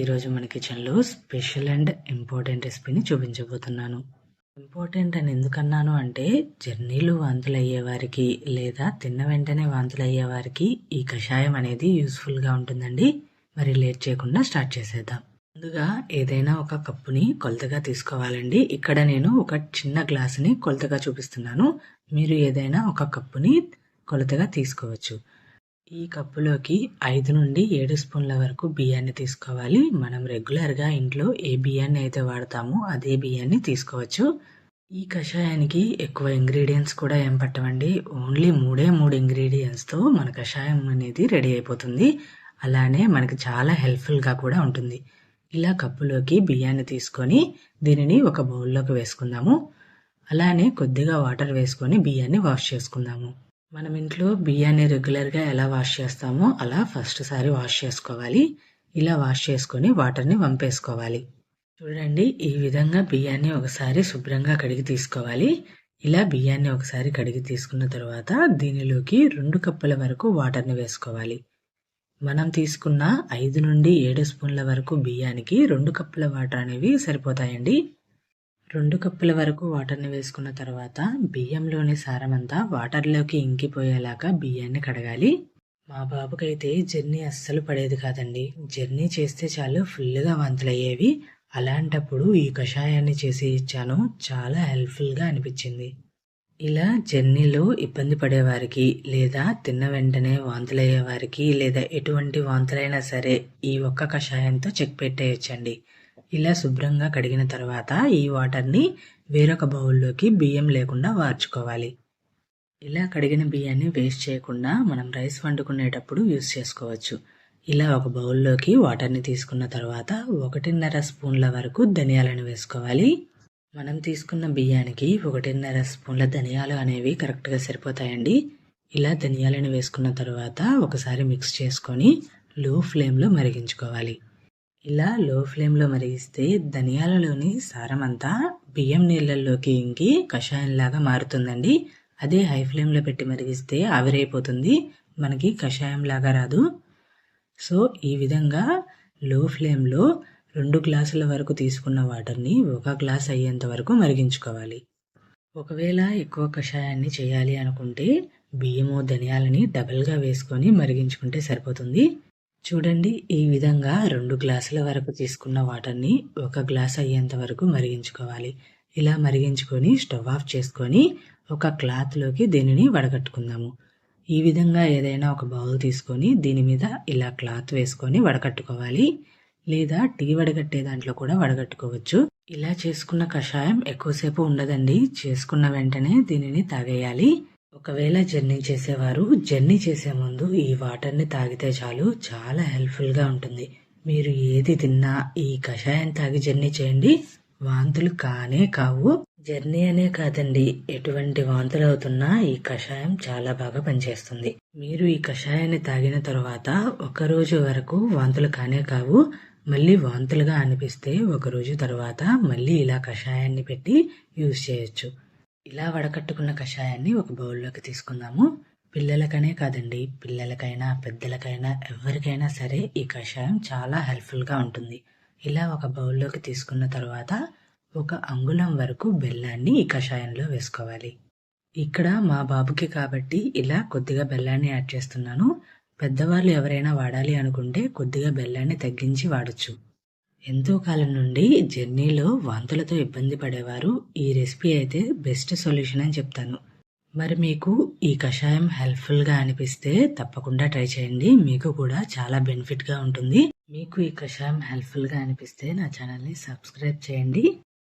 ఈరోజు మన కిచెన్లో స్పెషల్ అండ్ ఇంపార్టెంట్ రెసిపీని చూపించబోతున్నాను. ఇంపార్టెంట్ అని ఎందుకన్నాను అంటే జర్నీలు వాంతులు అయ్యే వారికి లేదా తిన్న వెంటనే వాంతులు అయ్యే వారికి ఈ కషాయం అనేది యూస్ఫుల్గా ఉంటుందండి. మరి లేట్ చేయకుండా స్టార్ట్ చేసేద్దాం. ముందుగా ఏదైనా ఒక కప్పుని కొలతగా తీసుకోవాలండి. ఇక్కడ నేను ఒక చిన్న గ్లాసుని కొలతగా చూపిస్తున్నాను. మీరు ఏదైనా ఒక కప్పుని కొలతగా తీసుకోవచ్చు. ఈ కప్పులోకి 5 నుండి 7 స్పూన్ల వరకు బియ్యాన్ని తీసుకోవాలి. మనం రెగ్యులర్గా ఇంట్లో ఏ బియ్యాన్ని అయితే వాడతామో అదే బియ్యాన్ని తీసుకోవచ్చు. ఈ కషాయానికి ఎక్కువ ఇంగ్రీడియంట్స్ కూడా ఏం పట్టవండి. ఓన్లీ 3 ఇంగ్రీడియంట్స్తో మన కషాయం అనేది రెడీ అయిపోతుంది. అలానే మనకి చాలా హెల్ప్ఫుల్గా కూడా ఉంటుంది. ఇలా కప్పులోకి బియ్యాన్ని తీసుకొని దీనిని ఒక బౌల్లోకి వేసుకుందాము. అలానే కొద్దిగా వాటర్ వేసుకొని బియ్యాన్ని వాష్ చేసుకుందాము. మనం ఇంట్లో బియ్యాన్ని రెగ్యులర్గా ఎలా వాష్ చేస్తామో అలా ఫస్ట్ సారి వాష్ చేసుకోవాలి. ఇలా వాష్ చేసుకొని వాటర్ని వంపేసుకోవాలి. చూడండి, ఈ విధంగా బియ్యాన్ని ఒకసారి శుభ్రంగా కడిగి తీసుకోవాలి. ఇలా బియ్యాన్ని ఒకసారి కడిగి తీసుకున్న తర్వాత దీనిలోకి 2 కప్పుల వరకు వాటర్ని వేసుకోవాలి. మనం తీసుకున్న 5 నుండి 7 స్పూన్ల వరకు బియ్యానికి 2 కప్పుల వాటర్ అనేవి సరిపోతాయండి. 2 కప్పుల వరకు వాటర్ని వేసుకున్న తర్వాత బియ్యంలోని సారమంతా వాటర్లోకి ఇంకిపోయేలాగా బియ్యాన్ని కడగాలి. మా బాబుకైతే జర్నీ అస్సలు పడేది కాదండి. జర్నీ చేస్తే చాలు ఫుల్గా వాంతులయ్యేవి. అలాంటప్పుడు ఈ కషాయాన్ని చేసి ఇచ్చాను. చాలా హెల్ప్ఫుల్గా అనిపించింది. ఇలా జర్నీలో ఇబ్బంది పడేవారికి లేదా తిన్న వెంటనే వాంతులయ్యే వారికి లేదా ఎటువంటి వాంతులైనా సరే ఈ ఒక్క కషాయంతో చెక్ పెట్టేయచ్చండి. ఇలా శుభ్రంగా కడిగిన తర్వాత ఈ వాటర్ని వేరొక బౌల్లోకి బియ్యం లేకుండా వార్చుకోవాలి. ఇలా కడిగిన బియ్యాన్ని వేస్ట్ చేయకుండా మనం రైస్ వండుకునేటప్పుడు యూస్ చేసుకోవచ్చు. ఇలా ఒక బౌల్లోకి వాటర్ని తీసుకున్న తర్వాత 1.5 స్పూన్ల వరకు ధనియాలను వేసుకోవాలి. మనం తీసుకున్న బియ్యానికి 1.5 స్పూన్ల ధనియాలు అనేవి కరెక్ట్గా సరిపోతాయండి. ఇలా ధనియాలను వేసుకున్న తర్వాత ఒకసారి మిక్స్ చేసుకొని లో ఫ్లేమ్లో మరిగించుకోవాలి. ఇలా లో ఫ్లేమ్లో మరిగిస్తే ధనియాలలోని సారమంతా బియ్యం నీళ్ళల్లోకి ఇంకి కషాయంలాగా మారుతుందండి. అదే హై ఫ్లేమ్లో పెట్టి మరిగిస్తే ఆవిరైపోతుంది, మనకి కషాయంలాగా రాదు. సో ఈ విధంగా లో ఫ్లేమ్లో 2 గ్లాసుల వరకు తీసుకున్న వాటర్ని 1 గ్లాస్ అయ్యేంత వరకు మరిగించుకోవాలి. ఒకవేళ ఎక్కువ కషాయాన్ని చేయాలి అనుకుంటే బియ్యము ధనియాలని డబల్గా వేసుకొని మరిగించుకుంటే సరిపోతుంది. చూడండి, ఈ విధంగా 2 గ్లాసుల వరకు తీసుకున్న వాటర్ని 1 గ్లాస్ అయ్యేంత వరకు మరిగించుకోవాలి. ఇలా మరిగించుకొని స్టవ్ ఆఫ్ చేసుకొని ఒక క్లాత్లోకి దీనిని వడగట్టుకుందాము. ఈ విధంగా ఏదైనా ఒక బౌల్ తీసుకొని దీని మీద ఇలా క్లాత్ వేసుకొని వడగట్టుకోవాలి. లేదా టీ వడగట్టే దాంట్లో కూడా వడగట్టుకోవచ్చు. ఇలా చేసుకున్న కషాయం ఎక్కువసేపు ఉండదండి. చేసుకున్న వెంటనే దీనిని తాగేయాలి. ఒకవేళ జర్నీ చేసేవారు జర్నీ చేసే ముందు ఈ వాటర్ని తాగితే చాలు, చాలా హెల్ప్ఫుల్గా ఉంటుంది. మీరు ఏది తిన్నా ఈ కషాయం తాగి జర్నీ చేయండి, వాంతులు కానే కావు. జర్నీ అనే కాదండి, ఎటువంటి వాంతులు అవుతున్నా ఈ కషాయం చాలా బాగా పనిచేస్తుంది. మీరు ఈ కషాయాన్ని తాగిన తర్వాత 1 రోజు వరకు వాంతులు కానే కావు. మళ్ళీ వాంతులుగా అనిపిస్తే 1 రోజు తర్వాత మళ్ళీ ఇలా కషాయాన్ని పెట్టి యూజ్ చేయొచ్చు. ఇలా వడకట్టుకున్న కషాయాన్ని ఒక బౌల్లోకి తీసుకుందాము. పిల్లలకనే కాదండి, పిల్లలకైనా పెద్దలకైనా ఎవరికైనా సరే ఈ కషాయం చాలా హెల్ప్ఫుల్గా ఉంటుంది. ఇలా ఒక బౌల్లోకి తీసుకున్న తర్వాత 1 అంగుళం వరకు బెల్లాన్ని ఈ కషాయంలో వేసుకోవాలి. ఇక్కడ మా బాబుకి కాబట్టి ఇలా కొద్దిగా బెల్లాన్ని యాడ్ చేస్తున్నాను. పెద్దవాళ్ళు ఎవరైనా వాడాలి అనుకుంటే కొద్దిగా బెల్లాన్ని తగ్గించి వాడచ్చు. ఎంతో కాలం నుండి జర్నీలో వాంతులతో ఇబ్బంది పడేవారు ఈ రెసిపీ అయితే బెస్ట్ సొల్యూషన్ అని చెప్తాను. మరి మీకు ఈ కషాయం హెల్ప్ఫుల్గా అనిపిస్తే తప్పకుండా ట్రై చేయండి. మీకు కూడా చాలా బెనిఫిట్గా ఉంటుంది. మీకు ఈ కషాయం హెల్ప్ఫుల్గా అనిపిస్తే నా ఛానల్ని సబ్స్క్రైబ్ చేయండి.